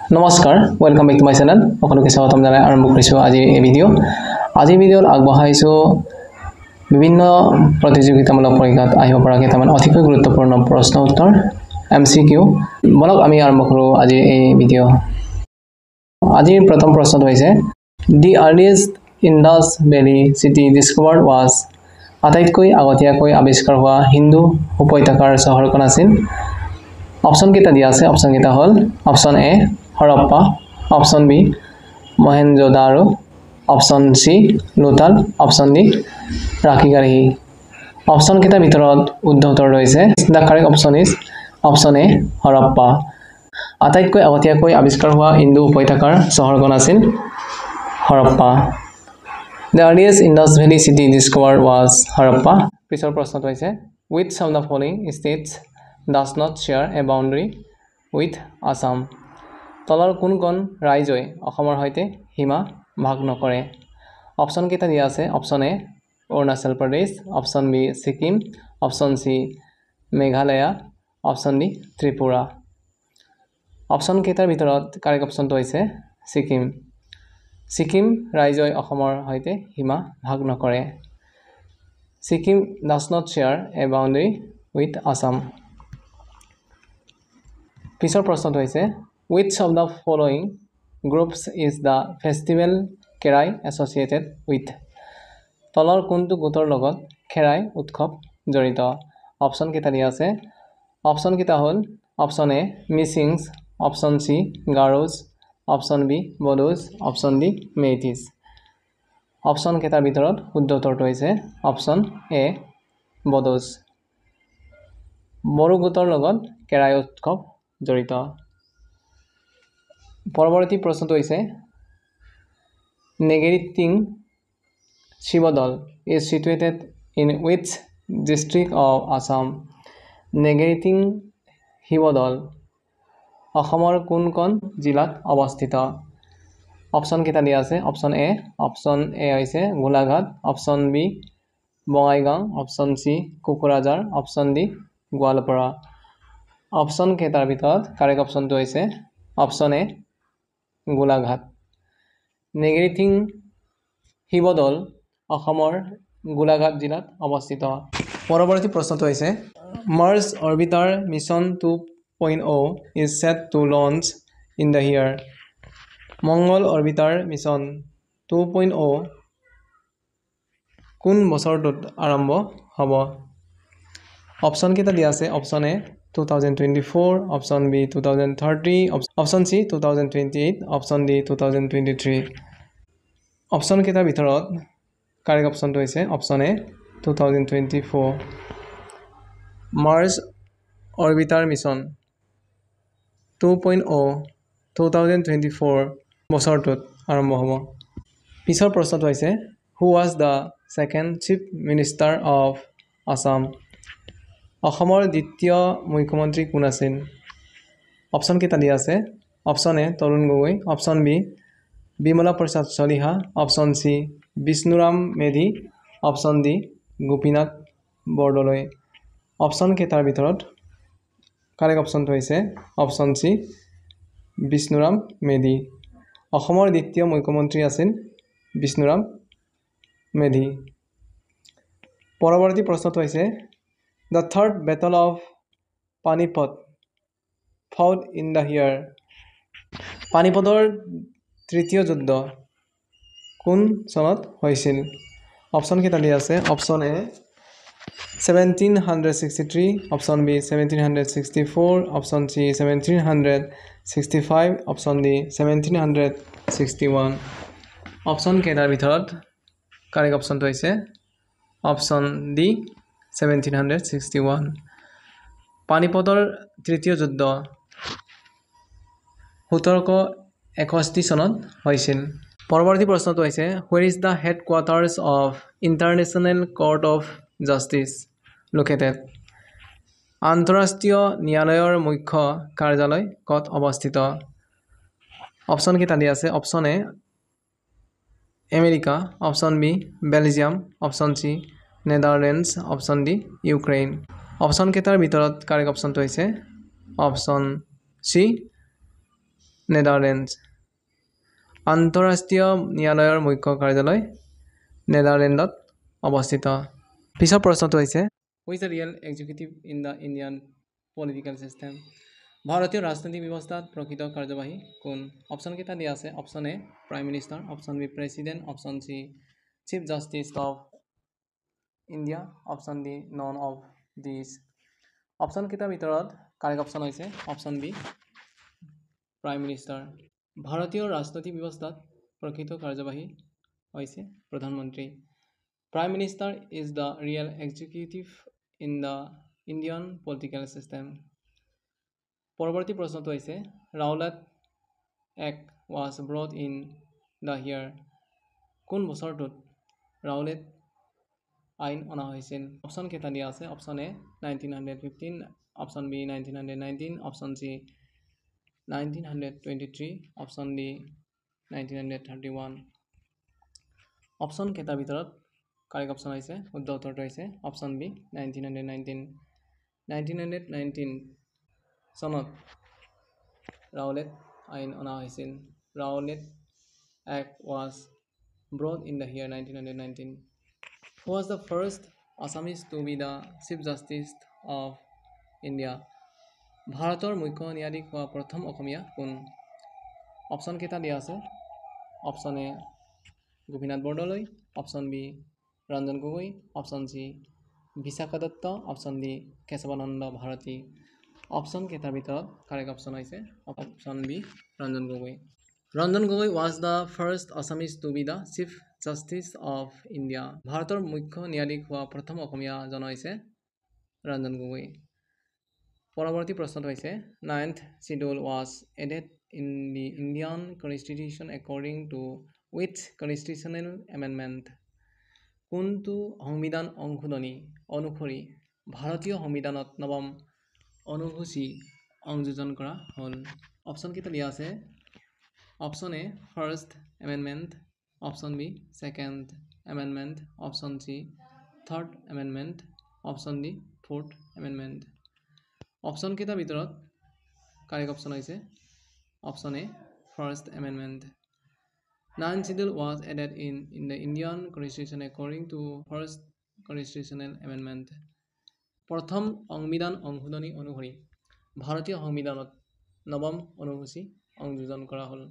নমস্কাৰ welcome back to my channel সকলোকে স্বাগতম জনাই আৰম্ভ কৰিছো আজি এই ভিডিঅ'ত আগবঢ়াইছো বিভিন্ন প্ৰতিযোগিতামূলক পৰীক্ষাত আহিব পৰা কেইটামান অতিকৈ গুৰুত্বপূৰ্ণ প্ৰশ্ন উত্তৰ MCQ বলক আমি আৰম্ভ কৰো আজি এই ভিডিঅ' আজিৰ প্ৰথম প্ৰশ্নটো হৈছে the earliest Indus valley city discovered was আটাইতকৈ আগতীয়াকৈ আৱিষ্কাৰ হোৱা হিন্দু উপত্যকাৰ চহৰখন আছিল অপচন কেইটা দিয়া আছে অপচন কেইটা হ'ল option A Harappa option B Mohenjodaro option C Lothal option D Rakhigarhi option কেইটাৰ ভিতৰত শুদ্ধ উত্তৰ ৰৈছে the correct option is option A Harappa আটাইতকৈ আগতীয়াকৈ আৱিষ্কাৰ হোৱা হিন্দু উপত্যকাৰ চহৰখন আছিল Harappa The earliest Indus Valley city discovered was Harappa. পিছৰ প্ৰশ্নটো হৈছে which of the following states does not share a boundary with Assam? তলৰ কোনখন ৰাজ্যই অসমৰ সৈতে সীমা ভাগ নকৰে অপচন কেইটা দিয়া আছে option A Arunachal Pradesh option B Sikkim option C Meghalaya option D Tripura option কেইটাৰ ভিতৰত কাৰেক্ট অপচনটো হৈছে ছিকিম ৰাজ্যই অসমৰ সৈতে সীমা ভাগ নকৰে Sikkim does not share a boundary with Assam পিছৰ প্ৰশ্নটো হৈছে which of the following groups is the festival Kerai associated with তলৰ কোনটো গোটৰ লগত খেৰাই উৎসৱ জড়িত অপচন কেইটা দিয়া আছে অপচন কেইটা হ'ল option A Mishings option C Garos option B Bodos option D Meiteis option কেইটাৰ ভিতৰত শুদ্ধ উত্তৰটো হৈছে অপচন এ বড়োজ বড়ো গোটৰ লগত কেৰাই উৎসৱ জড়িত পৰৱৰ্তী প্ৰশ্নটো হৈছে নেগেৰিটিং Sivadol is situated in which district of Assam নেগেৰিটিং Sivadol অসমৰ কোনখন জিলাত অৱস্থিত অপচন কেইটা দিয়া আছে অপচন এ হৈছে Golaghat option B Bongaigaon option C Kokrajhar option D Goalpara option কেইটাৰ ভিতৰত কাৰেক্ট অপচনটো হৈছে অপচন এ গোলাঘাট নেগেৰিটিং শিৱদল অসমৰ গোলাঘাট জিলাত অৱস্থিত পৰৱৰ্তী প্ৰশ্নটো হৈছে Mars orbiter mission 2.0 is set to launch in the year মংগল অৰ্বিটাৰ মিছন 2.0 কোন বছৰটোত আৰম্ভ হ'ব অপচন কেইটা দিয়া আছে option A 2024 option B 2030 option C 2028 option D 2023 option কেইটাৰ ভিতৰত কাৰেক্ট অপচনটো হৈছে option A 2024 Mars orbiter mission 2.0 2024 বছৰটোত আৰম্ভ হ'ব পিছৰ প্ৰশ্নটো হৈছে who was the second chief minister of Assam অসমৰ দ্বিতীয় মুখ্যমন্ত্ৰী কোন আছিল অপচন কেইটা দিয়া আছে option A Tarun Gogoi option B Bimala Prasad Chaliha option C Bishnuram Medhi option D Gopinath Bordoloi option কেইটাৰ ভিতৰত কাৰেক্ট অপচনটো হৈছে অপচন সি বিষ্ণুৰাম মেধি অসমৰ দ্বিতীয় মুখ্যমন্ত্ৰী আছিল বিষ্ণুৰাম মেধি পৰৱৰ্তী প্ৰশ্নটো হৈছে The third battle of Panipat fought in the year পানিপথৰ তৃতীয় যুদ্ধ কোন চনত হৈছিল অপচন কেইটা দিয়া আছে option A 1763 option B 1764 option C 1765 option D 1761 option কেইটাৰ ভিতৰত কাৰেক্ট অপচনটো হৈছে অপচন ডি 1761 পানিপথৰ তৃতীয় যুদ্ধ 1761 চনত হৈছিল পৰৱৰ্তী প্ৰশ্নটো হৈছে where is the headquarters of International Court of Justice located আন্তঃৰাষ্ট্ৰীয় ন্যায়ালয়ৰ মুখ্য কাৰ্যালয় ক'ত অৱস্থিত অপচন কেইটা দিয়া আছে option A America option B Belgium option C Netherlands option D Ukraine option কেইটাৰ ভিতৰত কাৰেক্ট অপচনটো হৈছে অপচন সি নেদাৰলেণ্ডছ। আন্তঃৰাষ্ট্ৰীয় ন্যায়ালয়ৰ মুখ্য কাৰ্যালয় নেদাৰলেণ্ডত অৱস্থিত। পিছৰ প্ৰশ্নটো হৈছে who is the real executive in the Indian political system. ভাৰতীয় ৰাজনৈতিক ব্যৱস্থাত প্ৰকৃত কাৰ্যবাহী কোন? অপশ্যন কেইটা দিয়া আছে। Option A prime minister, option B president, option C chief justice of India, option D none of this. Option কেইটাৰ ভিতৰত কাৰেক্ট অপশ্যন হৈছে অপশ্যন বি প্ৰাইম মিনিষ্টাৰ। ভাৰতীয় ৰাজনৈতিক ব্যৱস্থাত প্ৰকৃত কাৰ্যবাহী হৈছে প্ৰধানমন্ত্ৰী। Prime minister is the real executive in the Indian political system. পৰৱৰ্তী প্ৰশ্নটো হৈছে Rowlatt act was brought in the year. কোন বছৰটোত ৰাউলেট আইন অনা হৈছিল? অপশ্যন কেইটা দিয়া আছে। Option A 1915, option B 1919, option C 1923, option D 1931। Option কেইটাৰ ভিতৰত কাৰেক্ট অপশ্যন হৈছে শুদ্ধ উত্তৰটো হৈছে অপশ্যন বি 1919। 1919 চনত ৰাউলেট আইন অনা হৈছিল। Rowlatt act was brought in the year 1919। Who was the first Assamese to be the chief justice of India. ভাৰতৰ মুখ্য ন্যায়াধীশ হোৱা প্ৰথম অসমীয়া কোন? অপশ্যন কেইটা দিয়া আছে। Option A Gopinath Bordoloi, option B Ranjan Gogoi, option C Bishakha Dutta, option D Keshavananda Bharati. Option কেইটাৰ ভিতৰত কাৰেক্ট অপশ্যন হৈছে option B Ranjan Gogoi. Ranjan Gogoi was the first Assamese to be the chief justice of India. ভাৰতৰ মুখ্য ন্যায়াধীশ হোৱা প্ৰথম অসমীয়াজন হৈছে ৰঞ্জন গগৈ। পৰৱৰ্তী প্ৰশ্নটো হৈছে 9th schedule was added in the Indian Constitution according to which constitutional amendment? কোনটো সংবিধান সংশোধনী অনুসৰি ভাৰতীয় সংবিধানত নৱম অনুসূচী সংযোজন কৰা হ'ল? অপশ্যন কেইটা দিয়া আছে। Option A first amendment, option B second amendment, option C third amendment, option D fourth amendment. Option কেইটাৰ ভিতৰত কাৰেক্ট অপশ্যন হৈছে option A first amendment. 9th schedule was added in the Indian Constitution according to first constitutional amendment. প্ৰথম সংবিধান সংশোধনী অনুসৰি ভাৰতীয় সংবিধানত নৱম অনুসূচী সংযোজন কৰা হ'ল।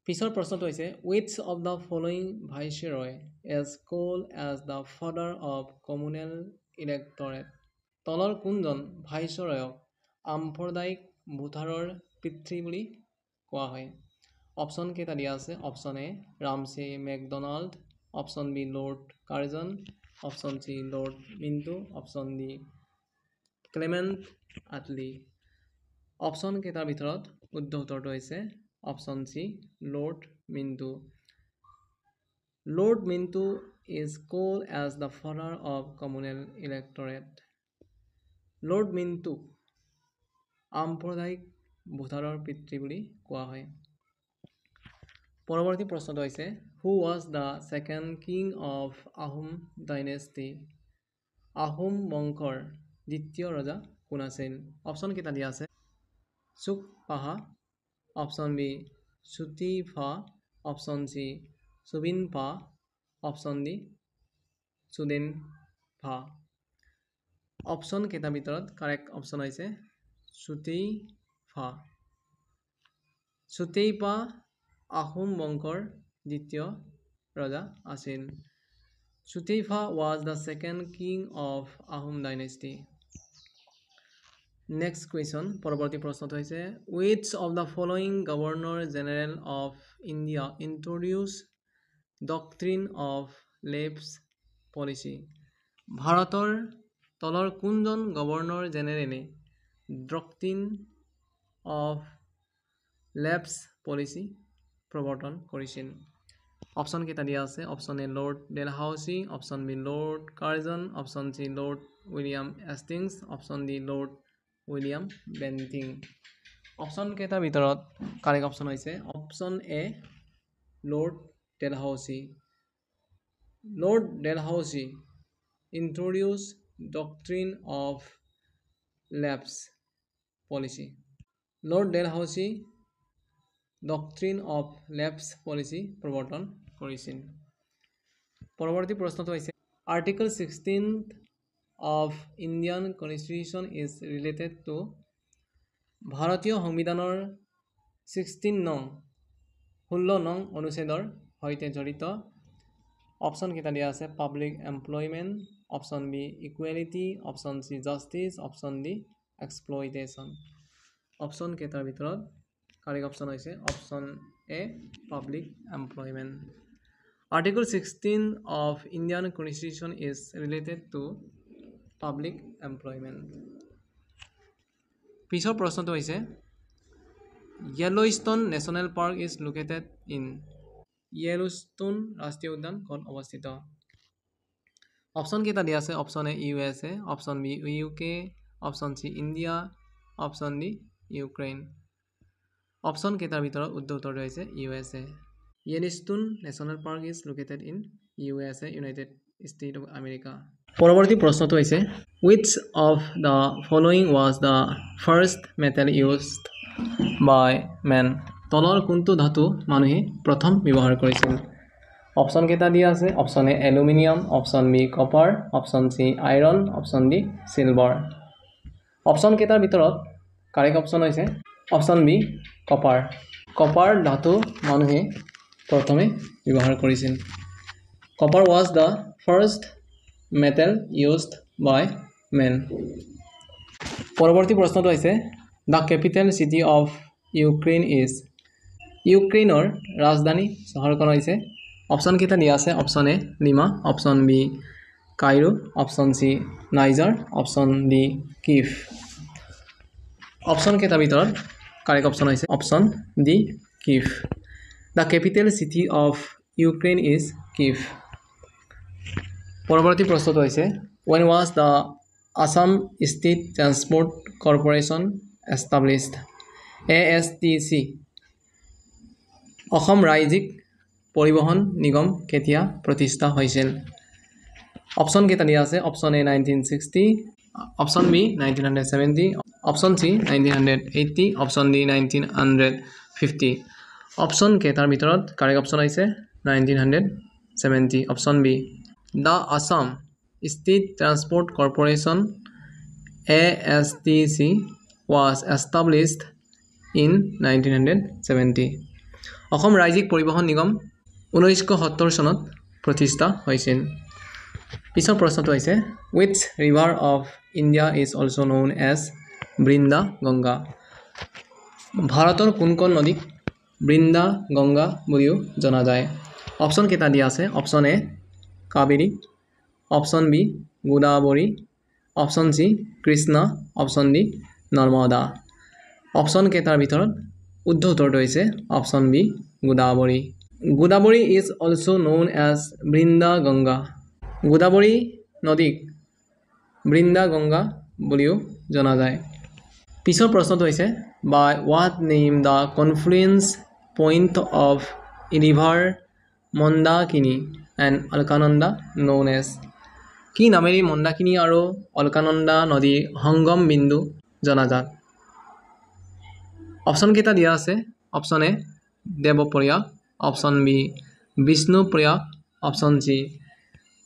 পিছৰ প্ৰশ্নটো হৈছে which of the following viceroy is called as the father of communal electorate? তলৰ কোনজন ভাইচৰয়ক সাম্প্ৰদায়িক ভোটাৰৰ পিতৃ বুলি কোৱা হয়? অপশ্যন কেইটা দিয়া আছে। Option A Ramsay MacDonald, option B lord Curzon, option C lord Minto, option D Clement Attlee. Option কেইটাৰ ভিতৰত শুদ্ধ উত্তৰটো হৈছে option C lord Minto. Lord Minto is called as the father of communal electorate. Lord মিণ্টোক সাম্প্ৰদায়িক ভোটাৰৰ পিতৃ বুলি কোৱা হয়। পৰৱৰ্তী প্ৰশ্নটো হৈছে who was the second king of Ahom dynasty. আহোম বংশৰ দ্বিতীয় ৰজা কোন আছিল? অপশ্যন কেইটা দিয়া আছে। Sukaphaa, option B Suteuphaa, option C Subinphaa, option D Sudangphaa. Option কেইটাৰ ভিতৰত কাৰেক্ট অপশ্যন হৈছে চুতেইফা। চুতেইপা আহোম বংশৰ দ্বিতীয় ৰজা আছিল। Suteuphaa was the second king of Ahom dynasty. Next question, পৰৱৰ্তী প্ৰশ্নটো হৈছে which of the following governor general of India introduce doctrine of lapse policy. ভাৰতৰ তলৰ কোনজন গভৰ্ণৰ জেনেৰেলে ডক্ট্ৰিন অফ লেপছ পলিচি প্ৰৱৰ্তন কৰিছিল? অপশ্যন কেইটা দিয়া আছে। Option A lord Dalhousie, option B lord Curzon, option C lord William Hastings, option D lord William Bentinck. Option কেইটাৰ ভিতৰত কাৰেক্ট অপশ্যন হৈছে option A lord Dalhousie. Lord Dalhousie introduce doctrine of lapse policy. Lord Dalhousie doctrine of lapse policy প্ৰৱৰ্তন কৰিছিল। পৰৱৰ্তী প্ৰশ্নটো হৈছে article 16th of Indian Constitution is related to ভাৰতীয় সংবিধানৰ 16 নং অনুচ্ছেদৰ সৈতে জড়িত। অপশ্যন কেইটা দিয়া আছে public employment, option B equality, option C justice, option D exploitation. Option কেইটাৰ ভিতৰত কাৰেক্ট অপশ্যন হৈছে option A public employment. Article 16 of Indian Constitution is related to public employment. পিছৰ প্ৰশ্নটো হৈছে Yellowstone National Park is located in Yellowstone ৰাষ্ট্ৰীয় উদ্যান ক'ত অৱস্থিত? অপশ্যন কেইটা দিয়া আছে option A USA, option B UK, option C India, option D Ukraine. Option কেইটাৰ ভিতৰত শুদ্ধ উত্তৰটো হৈছে USA. Yellowstone National Park is located in USA, United States of America. পৰৱৰ্তী প্ৰশ্নটো হৈছে which of the following was the first metal used by man? তলৰ কোনটো ধাতু মানুহে প্ৰথম ব্যৱহাৰ কৰিছিল? অপশ্যন কেইটা দিয়া আছে option A aluminium, option B copper, option C iron, option D silver. Option কেইটাৰ ভিতৰত কাৰেক্ট অপশ্যন হৈছে অপশ্যন বি কপাৰ। কপাৰ ধাতু মানুহে প্ৰথমে ব্যৱহাৰ কৰিছিল। Copper was the first metal used by men. পৰৱৰ্তী প্ৰশ্নটো হৈছে the capital city of Ukraine is? ইউক্ৰেইনৰ ৰাজধানী চহৰখন হৈছে অপশ্যন কেইটা দিয়া আছে option A Lima, option B Cairo, option C Niger, option D Kyiv. Option কেইটাৰ ভিতৰত কাৰেক্ট অপশ্যন হৈছে option D Kyiv. The capital city of Ukraine is Kyiv. পৰৱৰ্তী প্ৰশ্নটো হৈছে when was the Assam State Transport Corporation established? ASTC Assam ৰাজ্যিক পৰিবহণ নিগম কেতিয়া প্ৰতিষ্ঠা হৈছিল? অপশ্যন কেইটা দিয়া আছে option A 1960, option B 1970, option C 1980, option D 1950। Option কেইটাৰ ভিতৰত কাৰেক্ট অপশ্যন হৈছে 1970, option B. The Assam State Transport Corporation ASTC was established in 1970. Assam ৰাজ্যিক পৰিবহণ নিগম 1970 চনত প্ৰতিষ্ঠা হৈছিল। পিছৰ প্ৰশ্নটো হৈছে which river of India is also known as Brinda Ganga? ভাৰতৰ কোনখন নদীক বৃন্দা গংগা বুলিও জনা যায়? অপশ্যন কেইটা দিয়া আছে option A Kaveri, option B Godavari, option C Krishna, option D Narmada. Option কেইটাৰ ভিতৰত শুদ্ধ উত্তৰটো হৈছে option B Godavari. Godavari is also known as Brinda Ganga. Godavari নদীক বৃন্দা গংগা বুলিও জনা যায়। পিছৰ প্ৰশ্নটো হৈছে by what name the confluence point of river Mandakini and Alaknanda known as? কি নামেৰে মন্দাকিনী আৰু অলকানন্দা নদীৰ সংগম বিন্দু জনাজাত? অপশ্যন কেইটা দিয়া আছে option A Devprayag, option B Vishnuprayag, option C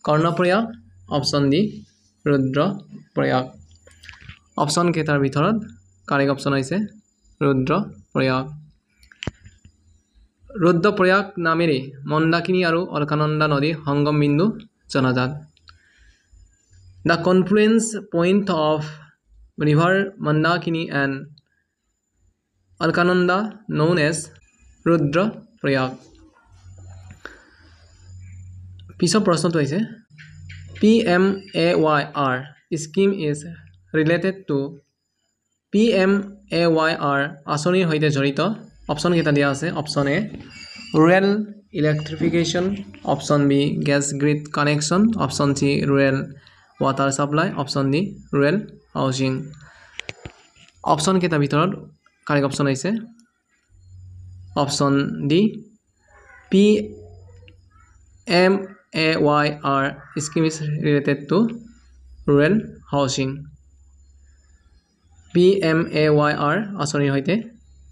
Karnaprayag, option D Rudraprayag. Option কেইটাৰ ভিতৰত কাৰেক্ট অপশ্যন হৈছে ৰুদ্ৰপ্ৰয়াগ। ৰুদ্ৰপ্ৰয়াগ নামেৰে মন্দাকিনী আৰু অলকানন্দা নদীৰ সংগম বিন্দু জনাজাত। The confluence point of river Mandakini and Alkananda known as Rudraprayag. পিছৰ প্ৰশ্নটো হৈছে PMAYR scheme is related to PMAYR আঁচনিৰ সৈতে জড়িত। অপশ্যন কেইটা দিয়া আছে option A rural electrification, option B gas grid connection, option C rural water supply, option D rural housing. Option কেইটাৰ ভিতৰত কাৰেক্ট অপশ্যন হৈছে option D PMAYR scheme is related to rural housing. PMAYR আঁচনিৰ সৈতে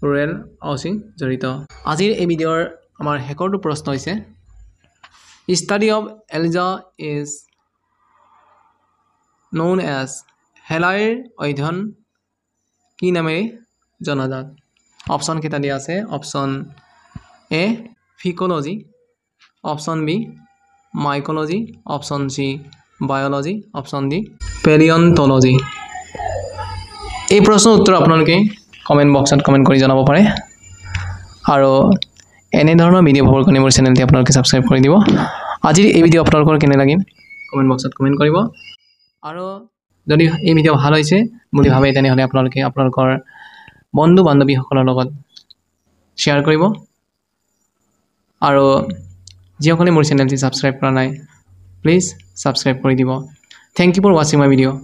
rural housing জড়িত আজিৰ এই ভিডিঅ'ৰ আমাৰ শেষৰটো প্ৰশ্ন হৈছে Study of Elijah is known as হেলাইৰ অধ্যয়ন কি নামেৰে জনাজাত অপচন কেইটা দিয়া আছে option A phycology option B mycology option C biology option D palaeontology এই প্ৰশ্নৰ উত্তৰ আপোনালোকে কমেন্ট বক্সত কমেন্ট কৰি জনাব পাৰে আৰু এনে ধৰণৰ ভিডিঅ' পাবৰ কাৰণে মোৰ চেনেলটি আপোনালোকে সাবস্ক্ৰাইব কৰি দিব আজিৰ এই ভিডিঅ' আপোনালোকৰ কেনে লাগিল কমেন্ট বক্সত কমেন্ট কৰিব আৰু যদি এই ভিডিঅ' ভাল হৈছে বুলি ভাবে তেনেহলে আপোনালোকে আপোনালোকৰ বন্ধু বান্ধৱীসকলৰ লগত শ্বেয়াৰ কৰিব আৰু যিসকলে মোৰ চেনেলটি সাবস্ক্ৰাইব কৰা নাই প্লিজ সাবস্ক্ৰাইব কৰি দিব thank you for watching my video'